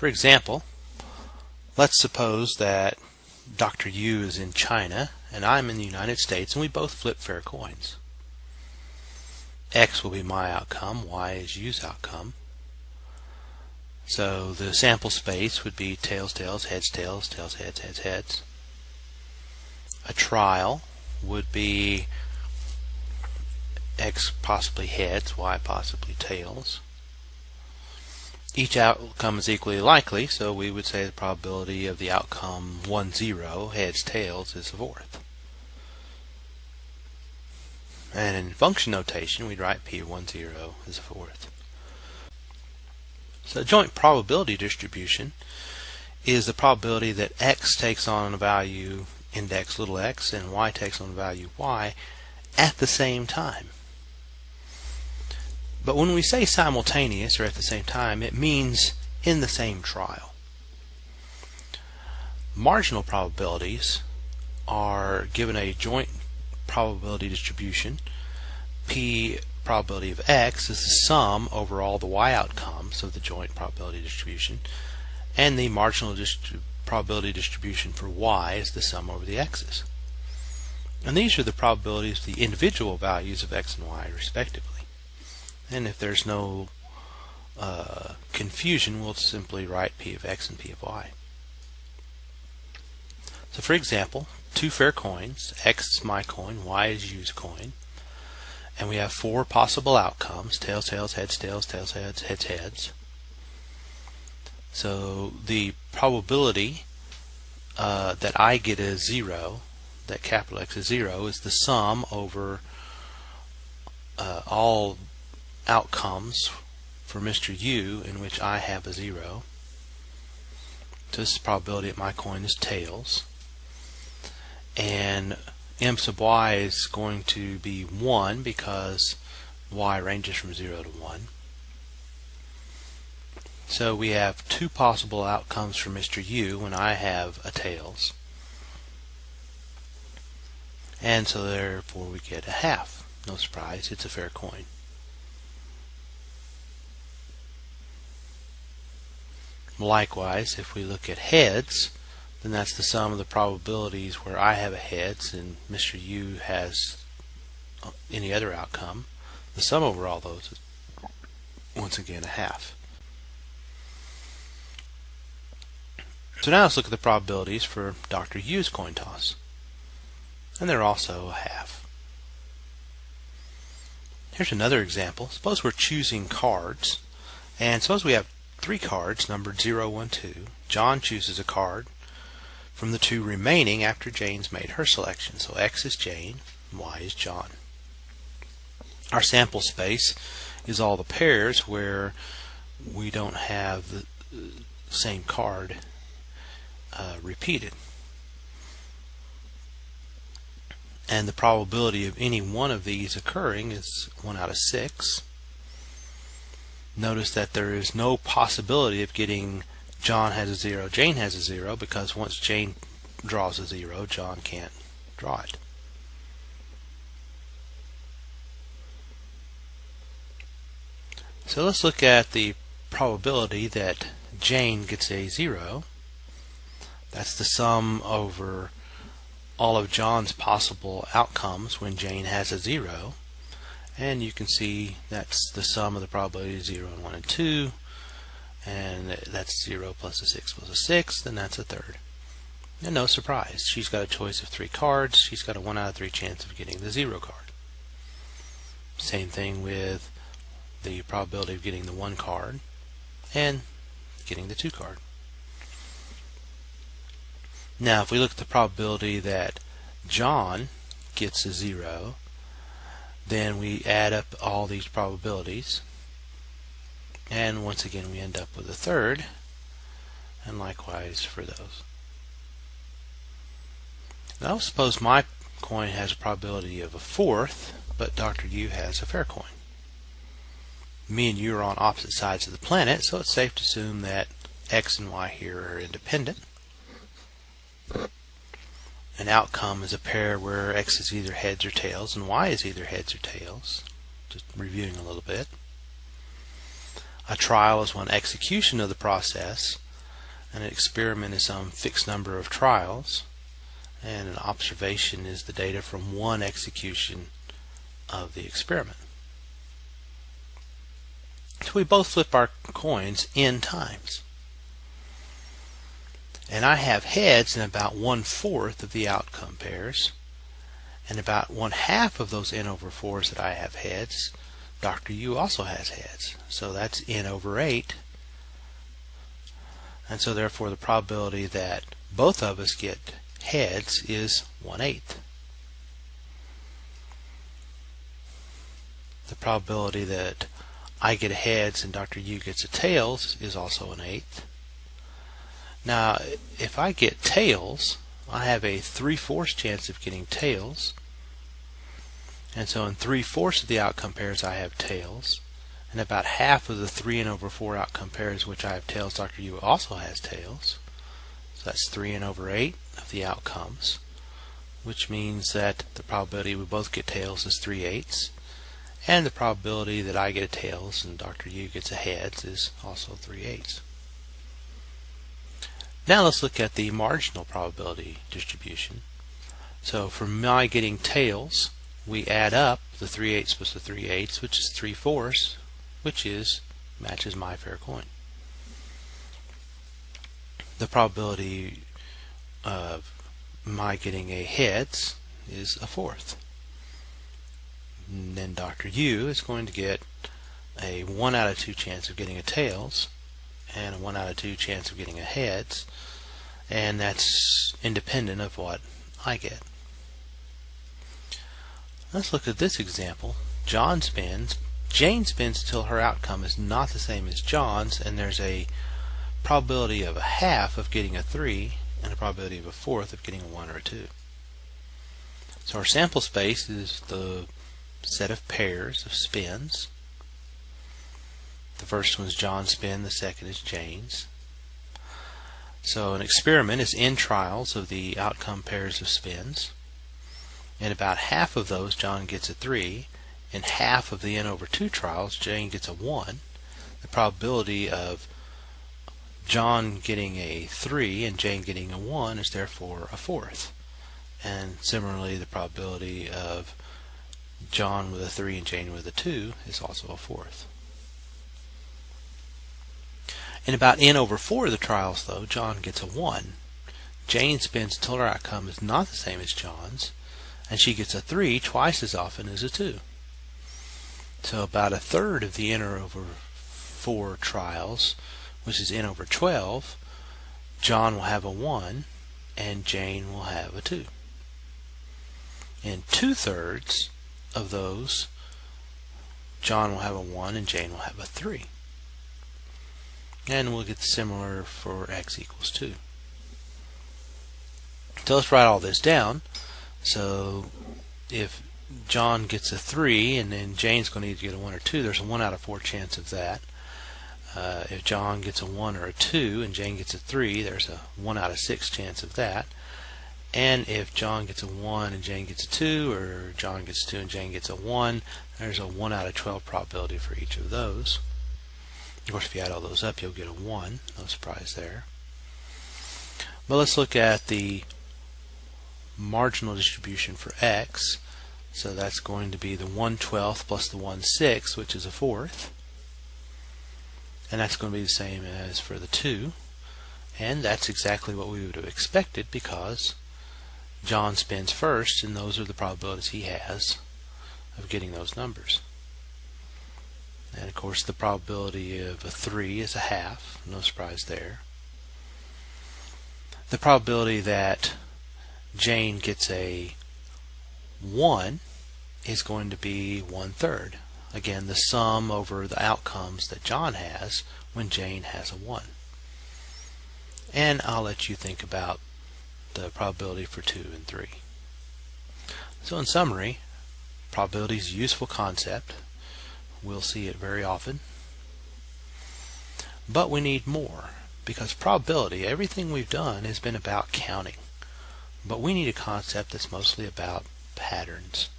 For example, let's suppose that Dr. Yu is in China and I'm in the United States, and we both flip fair coins. X will be my outcome, Y is Yu's outcome. So the sample space would be tails, tails, heads, tails, tails, heads, heads, heads. A trial would be X possibly heads, Y possibly tails. Each outcome is equally likely, so we would say the probability of the outcome 1-0, heads, tails, is a fourth. And in function notation, we'd write P of 1-0 as a fourth. So joint probability distribution is the probability that X takes on a value index little x and Y takes on a value Y at the same time. But when we say simultaneous or at the same time, it means in the same trial. Marginal probabilities are given a joint probability distribution. P probability of X is the sum over all the Y outcomes of the joint probability distribution, and the marginal probability distribution for Y is the sum over the X's. And these are the probabilities of the individual values of X and Y respectively. And if there's no confusion, we'll simply write P of X and P of Y. So for example, two fair coins, X is my coin, Y is Yu's coin, and we have four possible outcomes, tails, tails, heads, tails, tails, heads, heads, heads. So the probability that I get is 0, that capital X is 0, is the sum over all outcomes for Mr. Yu in which I have a 0. So this is the probability that my coin is tails. And M sub Y is going to be 1 because Y ranges from 0 to 1. So we have two possible outcomes for Mr. Yu when I have a tails. And so therefore we get a half. No surprise, it's a fair coin. Likewise, if we look at heads, then that's the sum of the probabilities where I have a heads and Mr. Yu has any other outcome. The sum over all those is once again a half. So now let's look at the probabilities for Dr. Yu's coin toss. And they're also a half. Here's another example. Suppose we're choosing cards, and suppose we have 3 cards numbered 0, 1, 2. John chooses a card from the 2 remaining after Jane's made her selection. So X is Jane, Y is John. Our sample space is all the pairs where we don't have the same card repeated. And the probability of any one of these occurring is 1 out of 6. Notice that there is no possibility of getting John has a 0, Jane has a 0, because once Jane draws a 0, John can't draw it. So let's look at the probability that Jane gets a 0. That's the sum over all of John's possible outcomes when Jane has a 0. And you can see that's the sum of the probability of 0 and 1 and 2. And that's 0 plus a 6 plus a 6, then that's a third. And no surprise, she's got a choice of 3 cards. She's got a 1 out of 3 chance of getting the 0 card. Same thing with the probability of getting the 1 card and getting the 2 card. Now if we look at the probability that John gets a 0, then we add up all these probabilities, and once again we end up with a third, and likewise for those. Now suppose my coin has a probability of a fourth, but Dr. Yu has a fair coin. Me and you are on opposite sides of the planet, so it's safe to assume that X and Y here are independent. An outcome is a pair where X is either heads or tails and Y is either heads or tails. Just reviewing a little bit. A trial is one execution of the process An experiment is some fixed number of trials, and an observation is the data from one execution of the experiment. So we both flip our coins n times. And I have heads in about 1/4 of the outcome pairs, and about 1/2 of those n over 4s that I have heads, Dr. U also has heads. So that's n over 8. And so therefore the probability that both of us get heads is 1/8. The probability that I get a heads and Dr. U gets a tails is also 1/8. Now if I get tails, I have a 3/4 chance of getting tails, and so in 3/4 of the outcome pairs I have tails, and about half of the 3n over 4 outcome pairs which I have tails, Dr. U also has tails. So that's 3n over 8 of the outcomes, which means that the probability we both get tails is 3/8, and the probability that I get a tails and Dr. U gets a heads is also 3/8. Now let's look at the marginal probability distribution. So for my getting tails, we add up the 3/8 plus the 3/8, which is 3/4, which matches my fair coin. The probability of my getting a heads is 1/4. And then Dr. U is going to get a 1 out of 2 chance of getting a tails and a 1 out of 2 chance of getting a heads, and that's independent of what I get. Let's look at this example. John spins. Jane spins until her outcome is not the same as John's, and there's a probability of 1/2 of getting a 3 and a probability of 1/4 of getting a 1 or a 2. So our sample space is the set of pairs of spins. The first one is John's spin, the second is Jane's. So an experiment is n trials of the outcome pairs of spins. In about half of those, John gets a 3. In half of the n over 2 trials, Jane gets a 1. The probability of John getting a 3 and Jane getting a 1 is therefore 1/4. And similarly, the probability of John with a 3 and Jane with a 2 is also 1/4. In about n over 4 of the trials, though, John gets a 1. Jane spins until her outcome is not the same as John's, and she gets a 3 twice as often as a 2. So about 1/3 of the n over 4 trials, which is n over 12, John will have a 1 and Jane will have a 2. In 2/3 of those, John will have a 1 and Jane will have a 3. And we'll get similar for x equals 2. So let's write all this down. So if John gets a 3 and then Jane's going to need to get a 1 or 2, there's a 1 out of 4 chance of that. If John gets a 1 or a 2 and Jane gets a 3, there's a 1 out of 6 chance of that. And if John gets a 1 and Jane gets a 2, or John gets a 2 and Jane gets a 1, there's a 1 out of 12 probability for each of those. Of course, if you add all those up, you'll get a 1. No surprise there. But let's look at the marginal distribution for x. So that's going to be the 1/12 plus the 1/6, which is 1/4. And that's going to be the same as for the 2. And that's exactly what we would have expected, because John spins first, and those are the probabilities he has of getting those numbers. And of course the probability of a 3 is 1/2, no surprise there. The probability that Jane gets a 1 is going to be 1/3. Again, the sum over the outcomes that John has when Jane has a 1. And I'll let you think about the probability for 2 and 3. So in summary, probability is a useful concept. We'll see it very often. But we need more, because probability, everything we've done has been about counting. But we need a concept that's mostly about patterns.